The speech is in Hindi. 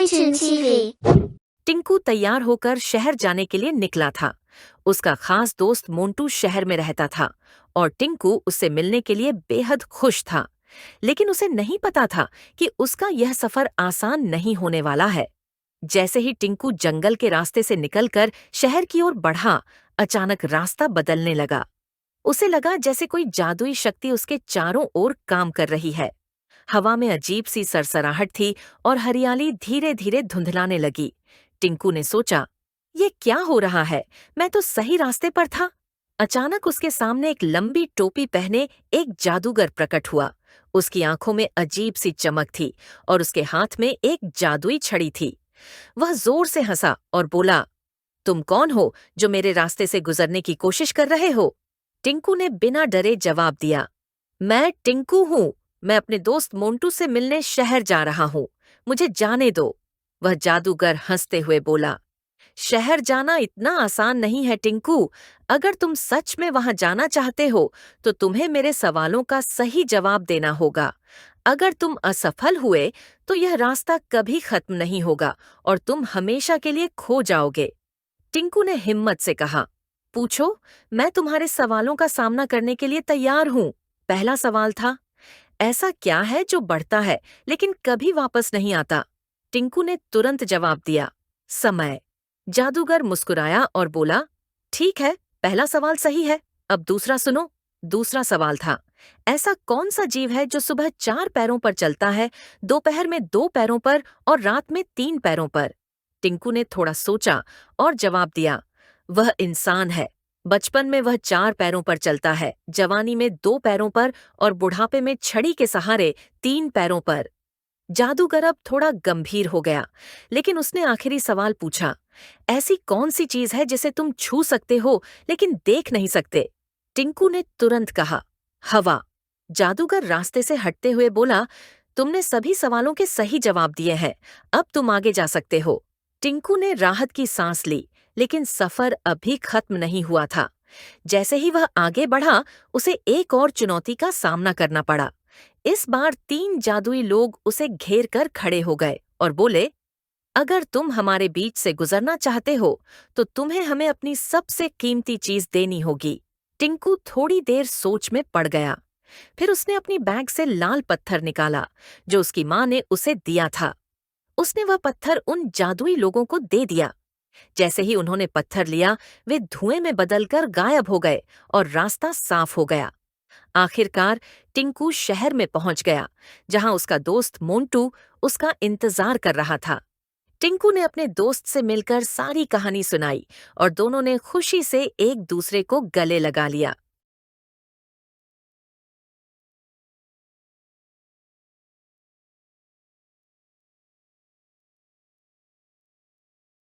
Toytoon TV। टिंकू तैयार होकर शहर जाने के लिए निकला था। उसका खास दोस्त मोंटू शहर में रहता था और टिंकू उससे मिलने के लिए बेहद खुश था। लेकिन उसे नहीं पता था कि उसका यह सफर आसान नहीं होने वाला है। जैसे ही टिंकू जंगल के रास्ते से निकलकर शहर की ओर बढ़ा, अचानक रास्ता बदलने लगा। उसे लगा जैसे कोई जादुई शक्ति उसके चारों ओर काम कर रही है। हवा में अजीब सी सरसराहट थी और हरियाली धीरे धीरे धुंधलाने लगी। टिंकू ने सोचा, ये क्या हो रहा है? मैं तो सही रास्ते पर था। अचानक उसके सामने एक लंबी टोपी पहने एक जादूगर प्रकट हुआ। उसकी आंखों में अजीब सी चमक थी और उसके हाथ में एक जादुई छड़ी थी। वह जोर से हंसा और बोला, तुम कौन हो जो मेरे रास्ते से गुजरने की कोशिश कर रहे हो? टिंकू ने बिना डरे जवाब दिया, मैं टिंकू हूँ। मैं अपने दोस्त मोंटू से मिलने शहर जा रहा हूँ। मुझे जाने दो। वह जादूगर हंसते हुए बोला, शहर जाना इतना आसान नहीं है टिंकू। अगर तुम सच में वहां जाना चाहते हो तो तुम्हें मेरे सवालों का सही जवाब देना होगा। अगर तुम असफल हुए तो यह रास्ता कभी खत्म नहीं होगा और तुम हमेशा के लिए खो जाओगे। टिंकू ने हिम्मत से कहा, पूछो, मैं तुम्हारे सवालों का सामना करने के लिए तैयार हूँ। पहला सवाल था, ऐसा क्या है जो बढ़ता है लेकिन कभी वापस नहीं आता? टिंकू ने तुरंत जवाब दिया, समय। जादूगर मुस्कुराया और बोला, ठीक है, पहला सवाल सही है। अब दूसरा सुनो। दूसरा सवाल था, ऐसा कौन सा जीव है जो सुबह 4 पैरों पर चलता है, दोपहर में 2 पैरों पर और रात में 3 पैरों पर? टिंकू ने थोड़ा सोचा और जवाब दिया, वह इंसान है। बचपन में वह 4 पैरों पर चलता है, जवानी में 2 पैरों पर और बुढ़ापे में छड़ी के सहारे 3 पैरों पर। जादूगर अब थोड़ा गंभीर हो गया, लेकिन उसने आखिरी सवाल पूछा, ऐसी कौन सी चीज है जिसे तुम छू सकते हो लेकिन देख नहीं सकते? टिंकू ने तुरंत कहा, हवा। जादूगर रास्ते से हटते हुए बोला, तुमने सभी सवालों के सही जवाब दिए हैं। अब तुम आगे जा सकते हो। टिंकू ने राहत की सांस ली, लेकिन सफर अभी खत्म नहीं हुआ था। जैसे ही वह आगे बढ़ा, उसे एक और चुनौती का सामना करना पड़ा। इस बार 3 जादुई लोग उसे घेर कर खड़े हो गए और बोले, अगर तुम हमारे बीच से गुजरना चाहते हो तो तुम्हें हमें अपनी सबसे कीमती चीज देनी होगी। टिंकू थोड़ी देर सोच में पड़ गया। फिर उसने अपनी बैग से लाल पत्थर निकाला जो उसकी माँ ने उसे दिया था। उसने वह पत्थर उन जादुई लोगों को दे दिया। जैसे ही उन्होंने पत्थर लिया, वे धुएं में बदलकर गायब हो गए और रास्ता साफ हो गया। आखिरकार टिंकू शहर में पहुंच गया, जहां उसका दोस्त मोंटू उसका इंतजार कर रहा था। टिंकू ने अपने दोस्त से मिलकर सारी कहानी सुनाई और दोनों ने खुशी से एक दूसरे को गले लगा लिया।